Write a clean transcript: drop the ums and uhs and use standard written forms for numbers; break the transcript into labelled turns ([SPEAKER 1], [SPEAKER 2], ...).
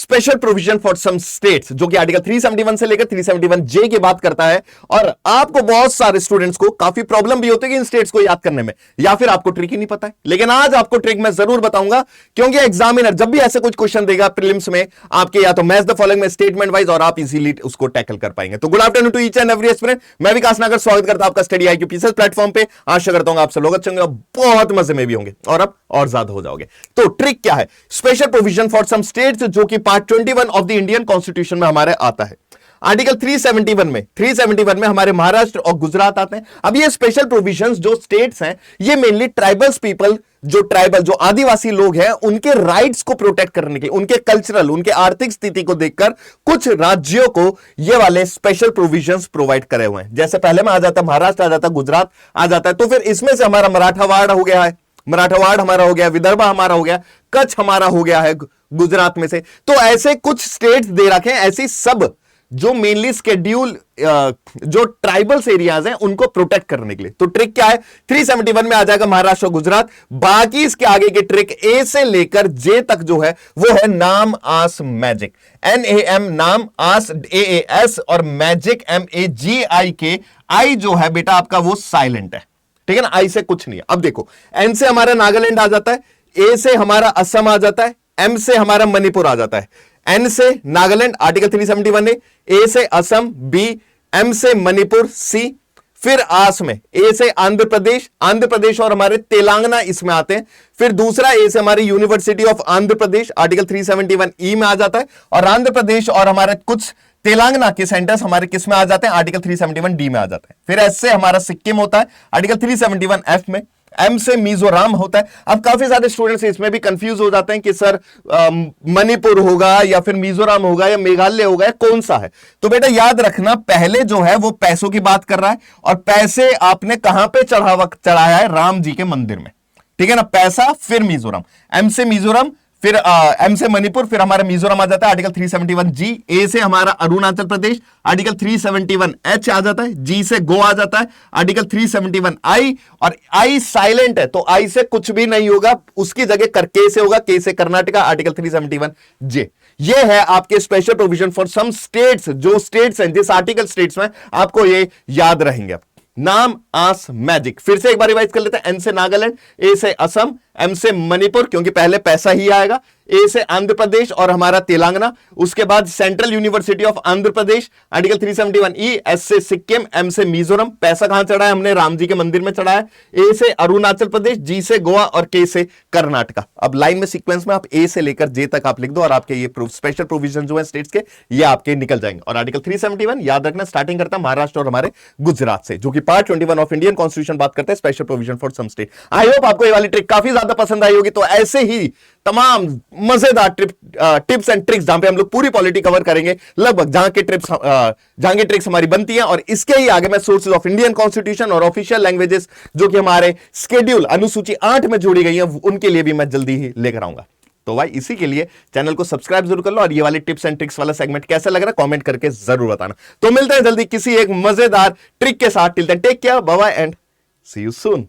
[SPEAKER 1] Special provision for some states, जो कि article 371 से लेकर 371 की बात करता है। और आपको बहुत सारे स्टूडेंट्स को काफी प्रॉब्लम भी होती है कि इन स्टेट्स को याद करने में, या फिर आपको ट्रिक ही नहीं पता है। लेकिन आज आपको ट्रिक मैं जरूर बताऊंगा, क्योंकि एग्जामिनर जब भी ऐसे कुछ क्वेश्चन देगा प्रीलिम्स में आपके, या तो मैच द फॉलोइंग में स्टेटमेंट वाइज, और आप इजीली उसको टैकल कर पाएंगे। तो good afternoon to each and every aspirant, मैं विकास नागर स्वागत करता हूं आपका स्टडी IQ पीसेस प्लेटफॉर्म पे। आशा करता हूं आप सब लोग अच्छे होंगे और बहुत मजे में भी होंगे, और अब और ज्यादा हो जाओगे। तो ट्रिक क्या है? Special provision for some states, जो कि part 21 of the Indian constitution में हमारे आता है। आर्टिकल 371 में हमारे महाराष्ट्र और गुजरात आते हैं। अब ये स्पेशल प्रोविजंस जो स्टेट्स हैं, ये मेनली ट्राइबल्स पीपल, जो आदिवासी लोग हैं, उनके राइट्स को प्रोटेक्ट करने के लिए, उनके कल्चरल, उनके आर्थिक स्थिति को देखकर कुछ राज्यों को ये वाले स्पेशल प्रोविजंस प्रोवाइड करे हुए हैं। जैसे पहले में आ जाता है महाराष्ट्र, आ जाता है गुजरात, आ जाता है। तो फिर इसमें से हमारा मराठावाड़ हो गया है, मराठावाड़ हमारा हो गया, विदर्भ हमारा हो गया, कच्छ हमारा हो गया है गुजरात में से। तो ऐसे कुछ स्टेट्स दे रखे हैं, ऐसी सब जो मेनली शेड्यूल जो ट्राइबल्स एरियाज हैं उनको प्रोटेक्ट करने के लिए। तो ट्रिक क्या है? 371 में आ जाएगा महाराष्ट्र और गुजरात। बाकी इसके आगे की ट्रिक ए से लेकर जे तक जो है वो है नाम आस मैजिक, NAM नाम आस AAS, और मैजिक MAGIK। आई जो है बेटा आपका वो साइलेंट है, ठीक है ना, आई से कुछ नहीं है। अब देखो, एन से हमारा नागालैंड आ जाता है, ए से हमारा असम आ जाता है, एम से हमारा मणिपुर आ जाता है। एन से नागालैंड आर्टिकल 371 है, ए से असम बी, एम से मणिपुर सी, फिर आस में ए से आंध्र प्रदेश और हमारे तेलंगाना इसमें आते हैं। फिर दूसरा ए से हमारी university of Andhra Pradesh article 371 में आ जाता है, और आंध्र प्रदेश और हमारे कुछ तेलंगाना के सेंटर्स हमारे किस में आ जाते हैं? आर्टिकल 371 में आ जाते हैं। फिर एस से हमारा सिक्किम होता है आर्टिकल 371 में। एम से मिजोरम होता है। अब काफी सारे स्टूडेंट्स इसमें भी कंफ्यूज हो जाते हैं कि सर मणिपुर होगा या फिर मिजोरम होगा या मेघालय होगा या कौन सा है? तो बेटा याद रखना, पहले जो है वो पैसों की बात कर रहा है, और पैसे आपने कहां पे चढ़ाया है? राम जी के मंदिर में, ठीक है ना। पैसा फिर मिजोरम, एम से मिजोरम, फिर एम से मणिपुर, फिर हमारा मिजोरम आ जाता है आर्टिकल 371G। ए से हमारा अरुणाचल प्रदेश आर्टिकल 371H आ जाता है। जी से गो आ जाता है आर्टिकल 371I, और आई साइलेंट है तो आई से कुछ भी नहीं होगा, उसकी जगह के से होगा, के से कर्नाटका आर्टिकल 371J। ये है आपके special provision for some states, जो स्टेट्स हैं, जिस आर्टिकल स्टेट्स में आपको ये याद रहेंगे। नाम आस मैजिक फिर से एक बार रिवाइज कर लेते हैं। एन से नागालैंड, ए से असम, एम से मणिपुर क्योंकि पहले पैसा ही आएगा, ए से आंध्र प्रदेश और हमारा तेलंगाना, उसके बाद central university of Andhra Pradesh article 371E, S से सिक्किम, एम से मिजोरम, पैसा कहां चढ़ाया हमने? राम जी के मंदिर में चढ़ाया। ए से अरुणाचल प्रदेश, जी से गोवा और के से कर्नाटका। अब लाइन में सीक्वेंस में आप ए से लेकर जे तक आप लिख दो, और आपके ये स्पेशल प्रोविजन जो है स्टेट्स के, ये आपके निकल जाएंगे। और आर्टिकल 371 याद रखना स्टार्टिंग करता है महाराष्ट्र और हमारे गुजरात से, जो कि पार्ट 21 ऑफ इंडियन कॉन्स्टिट्यूशन बात करते हैं special provision for some state. I hope आपको ये वाली ट्रिक काफी ज्यादा पसंद आई होगी। तो ऐसे ही तमाम मजेदार टिप्स एंड ट्रिक्स जहां पे हम लोग पूरी पॉलिटी कवर करेंगे, लगभग जहां के ट्रिक्स हमारी बनती हैं, और इसके ही आगे मैं सोर्सेज ऑफ इंडियन कॉन्स्टिट्यूशन और ऑफिशियल लैंग्वेजेस जो कि हमारे शेड्यूल अनुसूची 8 में जोड़ी गई हैं, उनके लिए भी मैं जल्दी ही लेकर आऊंगा। तो भाई इसी के लिए चैनल को सब्सक्राइब जरूर कर लो, और ये वाले टिप्स एंड ट्रिक्स वाला सेगमेंट कैसा लग रहा है कमेंट करके जरूर बताना। तो मिलते हैं जल्दी किसी एक मजेदार ट्रिक के साथ। Till then take care, bye bye and see you soon.